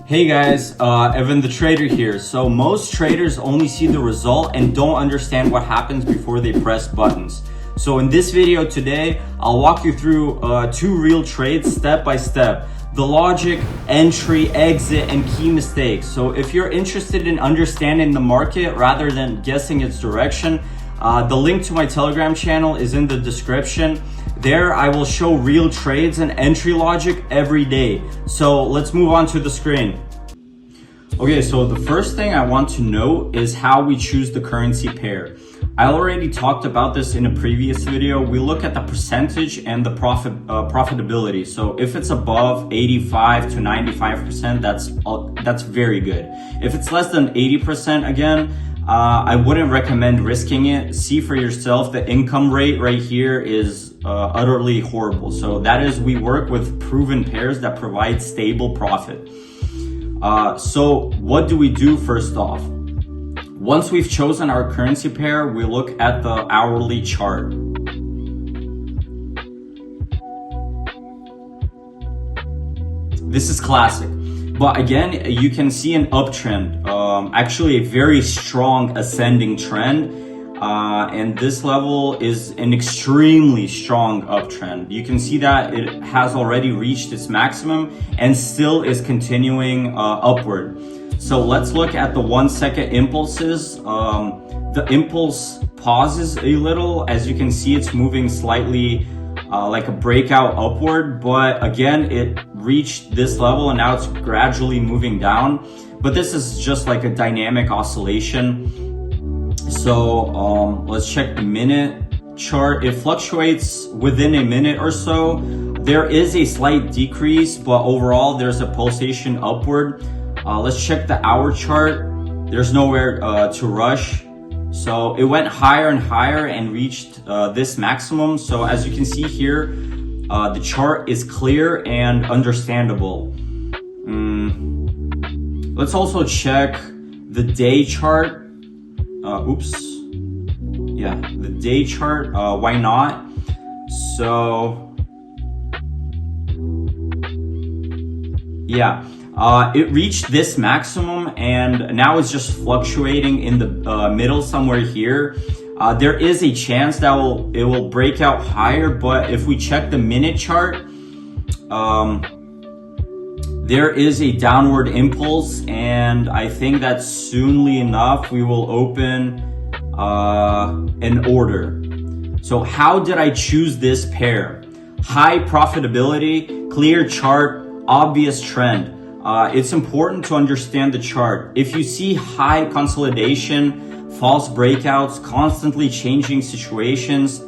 Hey guys, Evan the Trader here. So most traders only see the result and don't understand what happens before they press buttons. So in this video today, I'll walk you through two real trades step by step. The logic, entry, exit, and key mistakes. So if you're interested in understanding the market rather than guessing its direction, the link to my Telegram channel is in the description. There I will show real trades and entry logic every day. So let's move on to the screen. Okay, so the first thing I want to note is how we choose the currency pair. I already talked about this in a previous video. We look at the percentage and the profitability. So if it's above 85 to 95%, that's very good. If it's less than 80%, again, I wouldn't recommend risking it. See for yourself, the income rate right here is utterly horrible. So that is, we work with proven pairs that provide stable profit. So what do we do first off? Once we've chosen our currency pair, we look at the hourly chart. This is classic. But again, you can see an uptrend, actually a very strong ascending trend. And this level is an extremely strong uptrend. You can see that it has already reached its maximum and still is continuing upward. So let's look at the 1 second impulses. The impulse pauses a little. As you can see, it's moving slightly like a breakout upward, but again, it reached this level and now it's gradually moving down. But this is just like a dynamic oscillation. So let's check the minute chart. It fluctuates within a minute or so. There is a slight decrease, but overall there's a pulsation upward. Let's check the hour chart. There's nowhere to rush. So it went higher and higher and reached this maximum. So as you can see here, the chart is clear and understandable. Let's also check the day chart. The day chart, why not? So yeah, it reached this maximum and now it's just fluctuating in the middle somewhere here. There is a chance that it will break out higher, but if we check the minute chart, there is a downward impulse, and I think that soonly enough we will open an order. So how did I choose this pair? High profitability, clear chart, obvious trend. It's important to understand the chart. If you see high consolidation, false breakouts, constantly changing situations,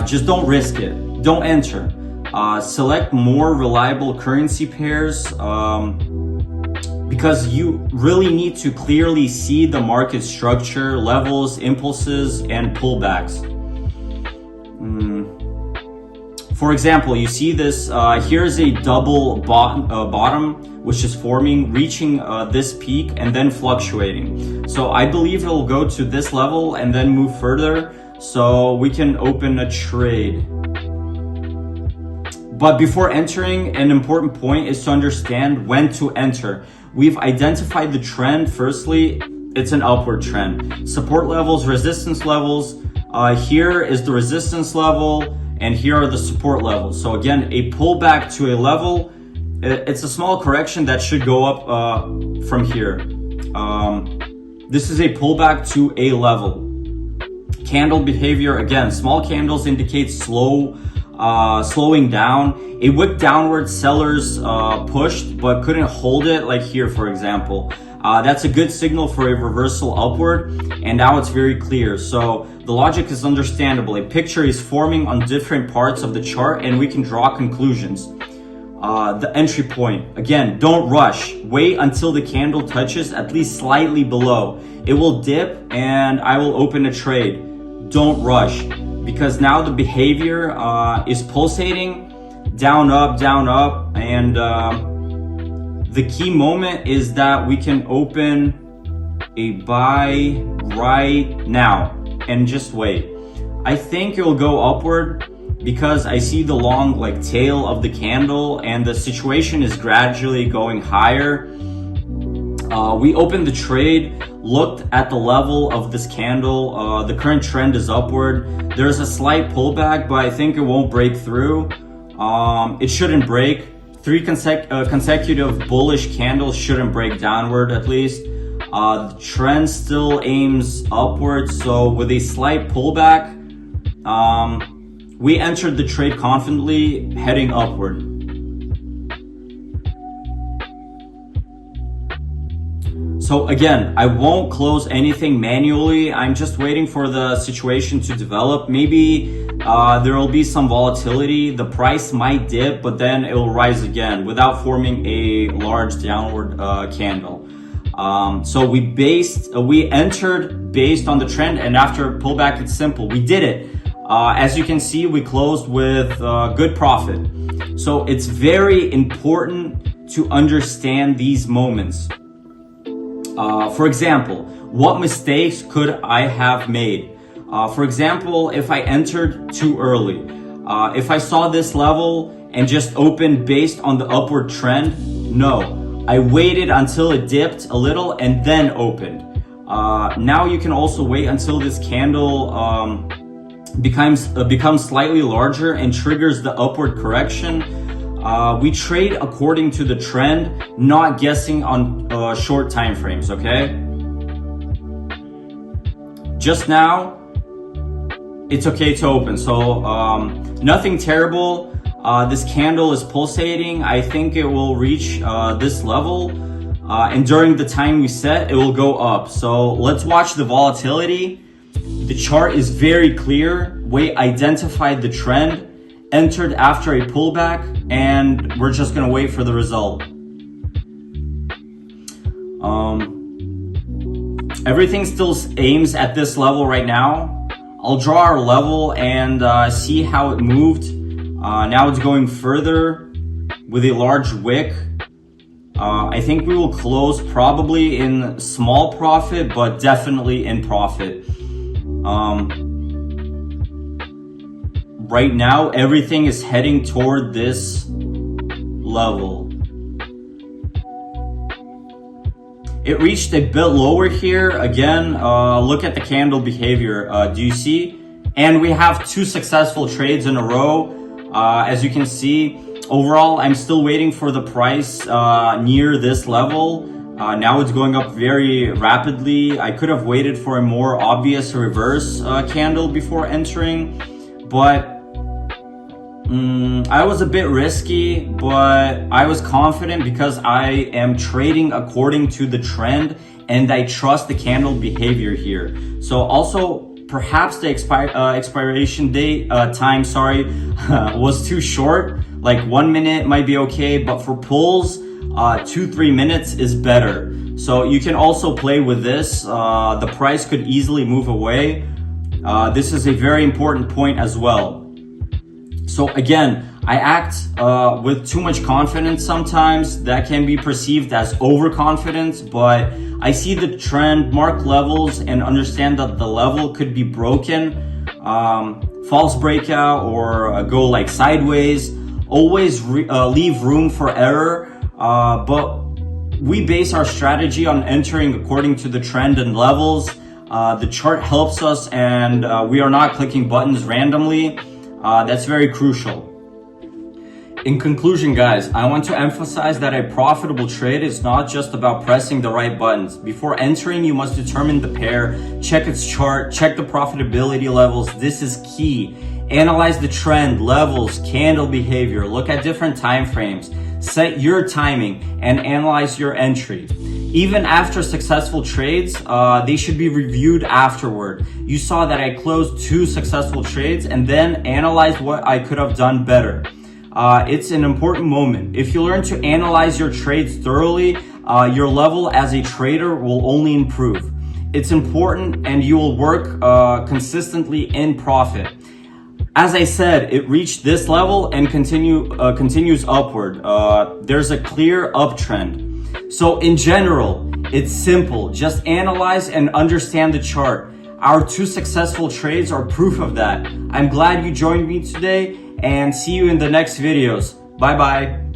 just don't risk it. Don't enter. Select more reliable currency pairs because you really need to clearly see the market structure, levels, impulses, and pullbacks. For example, you see this, here's a double bottom, which is forming, reaching this peak and then fluctuating. So I believe it'll go to this level and then move further, so we can open a trade. But before entering, an important point is to understand when to enter. We've identified the trend. Firstly, it's an upward trend. Support levels, resistance levels. Here is the resistance level, and here are the support levels. So again, a pullback to a level, it's a small correction that should go up from here. This is a pullback to a level. Candle behavior, again, small candles indicate slowing down. A wick downward, sellers pushed but couldn't hold it, like here for example. That's a good signal for a reversal upward, and now it's very clear. So the logic is understandable. A picture is forming on different parts of the chart and we can draw conclusions. The entry point, again, don't rush. Wait until the candle touches at least slightly below. It will dip and I will open a trade. Don't rush, because now the behavior is pulsating down, up, and the key moment is that we can open a buy right now and just wait. I think it will go upward because I see the long like tail of the candle and the situation is gradually going higher. We opened the trade, looked at the level of this candle. The current trend is upward. There's a slight pullback, but I think it won't break through. It shouldn't break. Three consecutive bullish candles shouldn't break downward at least. The trend still aims upward, so with a slight pullback, we entered the trade confidently heading upward. So again, I won't close anything manually. I'm just waiting for the situation to develop. Maybe there will be some volatility. The price might dip, but then it will rise again without forming a large downward candle. So we entered based on the trend, and after pullback, it's simple. We did it. As you can see, we closed with good profit. So it's very important to understand these moments. For example, what mistakes could I have made? For example, if I entered too early, if I saw this level and just opened based on the upward trend, no, I waited until it dipped a little and then opened. Now you can also wait until this candle becomes slightly larger and triggers the upward correction. We trade according to the trend, not guessing on short time frames, okay? Just now, it's okay to open, so nothing terrible. This candle is pulsating. I think it will reach this level, and during the time we set, it will go up. So let's watch the volatility. The chart is very clear. We identified the trend, entered after a pullback, and we're just gonna wait for the result. Everything still aims at this level right now. I'll draw our level and see how it moved. Now it's going further with a large wick. I think we will close probably in small profit, but definitely in profit. Right now, everything is heading toward this level. It reached a bit lower here. Again, look at the candle behavior. Do you see? And we have two successful trades in a row. As you can see, overall, I'm still waiting for the price near this level. Now it's going up very rapidly. I could have waited for a more obvious reverse candle before entering, but I was a bit risky, but I was confident because I am trading according to the trend and I trust the candle behavior here. So also perhaps the expiration date time, was too short. Like 1 minute might be okay, but for pulls, 2-3 minutes is better. So you can also play with this. The price could easily move away. This is a very important point as well. So again, I act with too much confidence sometimes. That can be perceived as overconfidence, but I see the trend, mark levels, and understand that the level could be broken, false breakout, or go like sideways. Always leave room for error, but we base our strategy on entering according to the trend and levels. The chart helps us, and we are not clicking buttons randomly. That's very crucial. In conclusion, guys, I want to emphasize that a profitable trade is not just about pressing the right buttons. Before entering, you must determine the pair, check its chart, check the profitability levels. This is key. Analyze the trend, levels, candle behavior, look at different time frames, set your timing, and analyze your entry. Even after successful trades, they should be reviewed afterward. You saw that I closed 2 successful trades and then analyzed what I could have done better. It's an important moment. If you learn to analyze your trades thoroughly, your level as a trader will only improve. It's important, and you will work consistently in profit. As I said, it reached this level and continues upward. There's a clear uptrend. So in general, it's simple. Just analyze and understand the chart. Our 2 successful trades are proof of that. I'm glad you joined me today and see you in the next videos. Bye bye.